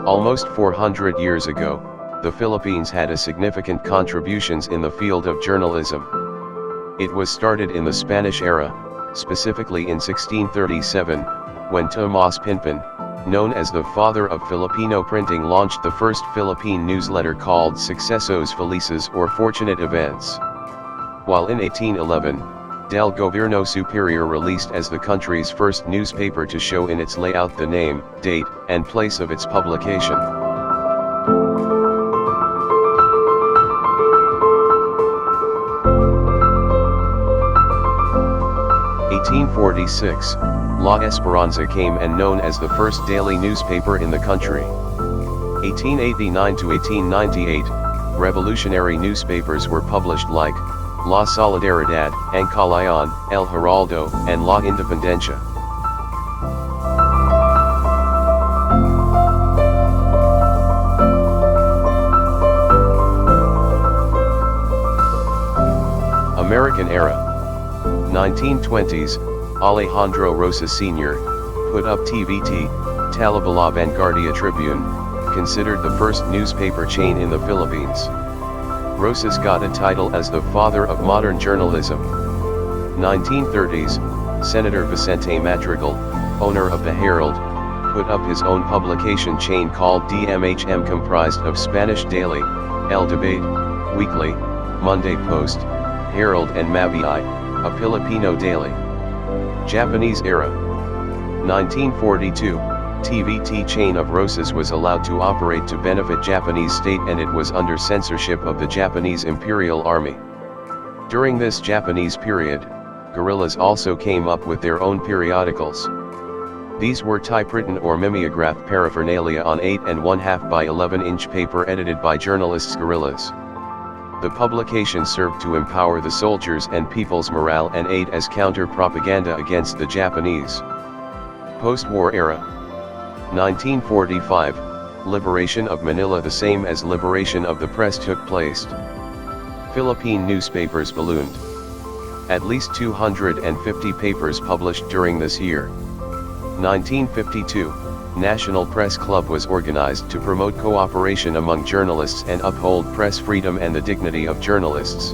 Almost 400 years ago, the Philippines had a significant contributions in the field of journalism. It was started in the Spanish era, specifically in 1637, when Tomas Pinpin, known as the father of Filipino printing, launched the first Philippine newsletter called Sucesos Felices, or Fortunate Events. While in 1811, Del Gobierno Superior released as the country's first newspaper to show in its layout the name, date, and place of its publication. 1846, La Esperanza came and known as the first daily newspaper in the country. 1889 to 1898, revolutionary newspapers were published like La Solidaridad, Angkalayan, El Heraldo, and La Independencia. American era. 1920s, Alejandro Rosas Sr. put up TVT, Talabala Vanguardia Tribune, considered the first newspaper chain in the Philippines. Rosas got a title as the father of modern journalism. 1930s, Senator Vicente Madrigal, owner of the Herald, put up his own publication chain called DMHM, comprised of Spanish Daily, El Debate, Weekly, Monday Post, Herald, and Mabiyay, a Filipino daily. Japanese era. 1942, TVT chain of Rosas was allowed to operate to benefit Japanese state, and it was under censorship of the Japanese Imperial Army. During this Japanese period, guerrillas also came up with their own periodicals. These were typewritten or mimeograph paraphernalia on 8 1/2 by 11-inch paper edited by journalists guerrillas. The publication served to empower the soldiers and people's morale and aid as counter-propaganda against the Japanese. Post-war era. 1945, liberation of Manila. The same as liberation of the press took place. Philippine newspapers ballooned. At least 250 papers published during this year. 1952, National Press Club was organized to promote cooperation among journalists and uphold press freedom and the dignity of journalists.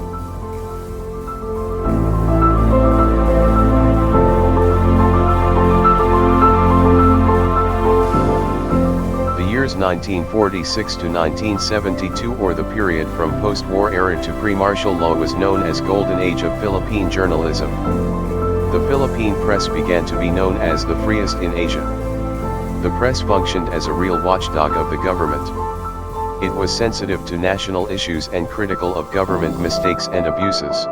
The years 1946 to 1972, or the period from post-war era to pre-martial law, was known as Golden Age of Philippine journalism. The Philippine press began to be known as the freest in Asia. The press functioned as a real watchdog of the government. It was sensitive to national issues and critical of government mistakes and abuses.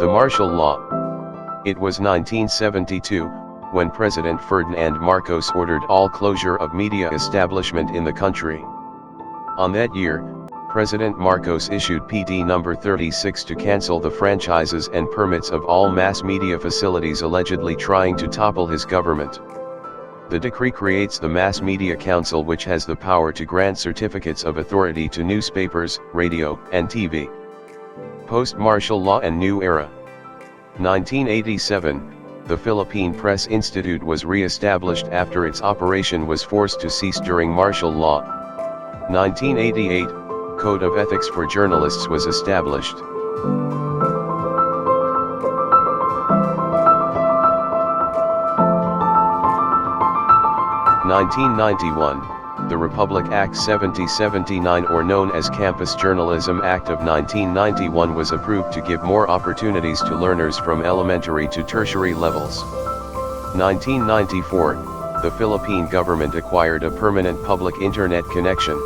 The martial law. It was 1972, when President Ferdinand Marcos ordered all closure of media establishment in the country. On that year, President Marcos issued PD number 36 to cancel the franchises and permits of all mass media facilities allegedly trying to topple his government. The decree creates the Mass Media Council, which has the power to grant certificates of authority to newspapers, radio, and TV. Post-martial law and new era. 1987, the Philippine Press Institute was re-established after its operation was forced to cease during martial law. 1988, Code of Ethics for Journalists was established. 1991, the Republic Act 7079, or known as Campus Journalism Act of 1991, was approved to give more opportunities to learners from elementary to tertiary levels. 1994, the Philippine government acquired a permanent public internet connection.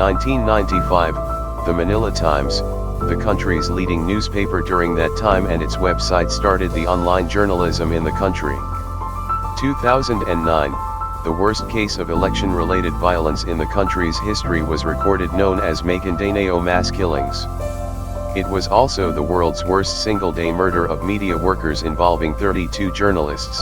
1995, the Manila Times, the country's leading newspaper during that time, and its website started the online journalism in the country. 2009, The worst case of election-related violence in the country's history was recorded, known as Maguindanao mass killings. It was also the world's worst single-day murder of media workers involving 32 journalists.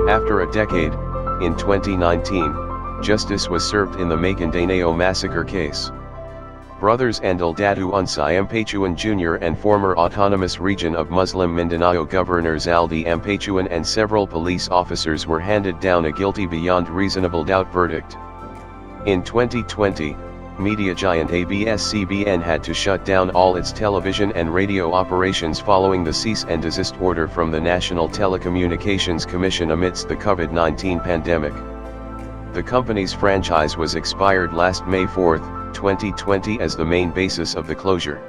After a decade, in 2019, justice was served in the Maguindanao massacre case. Brothers Andal Datu Unsay Ampachuan Jr. and former autonomous region of Muslim Mindanao Governor Zaldi Ampachuan and several police officers were handed down a guilty beyond reasonable doubt verdict. In 2020, media giant ABS-CBN had to shut down all its television and radio operations following the cease and desist order from the National Telecommunications Commission amidst the COVID-19 pandemic. The company's franchise was expired last May 4, 2020, as the main basis of the closure.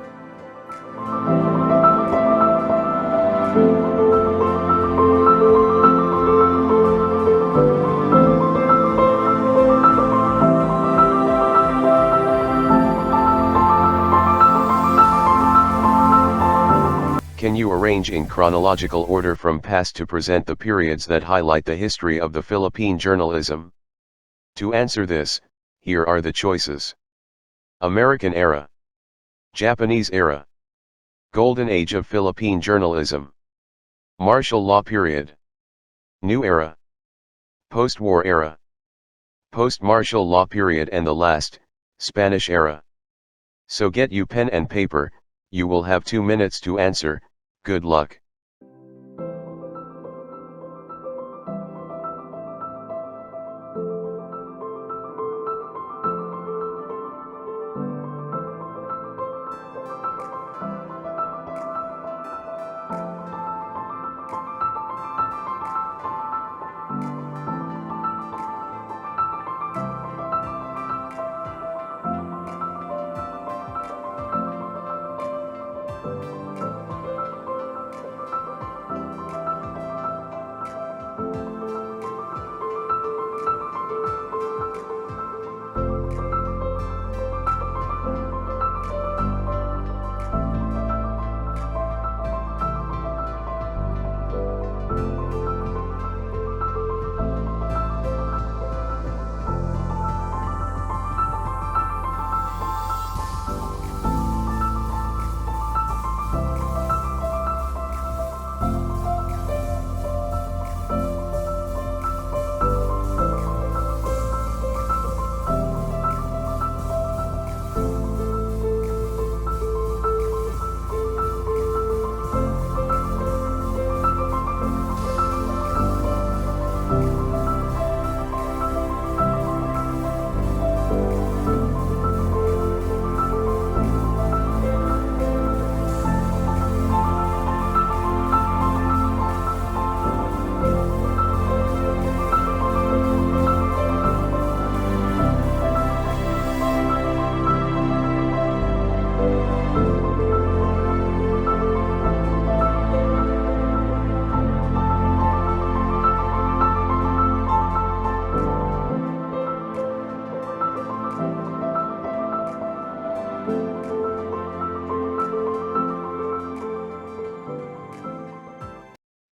Can you arrange in chronological order from past to present the periods that highlight the history of the Philippine journalism? To answer this, here are the choices. American era. Japanese era. Golden age of Philippine journalism. Martial law period. New era. Post-war era. Post-martial law period, and the last, Spanish era. So get you pen and paper, you will have 2 minutes to answer. Good luck.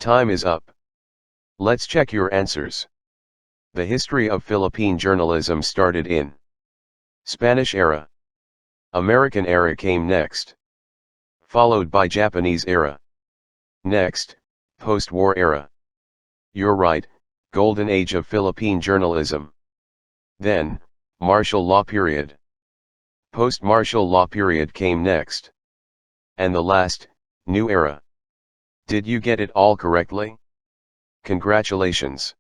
Time is up. Let's check your answers. The history of Philippine journalism started in Spanish era. American era came next, followed by Japanese era. Next, post-war era. You're right, golden age of Philippine journalism. Then, martial law period. Post-martial law period came next. And the last, new era. Did you get it all correctly? Congratulations.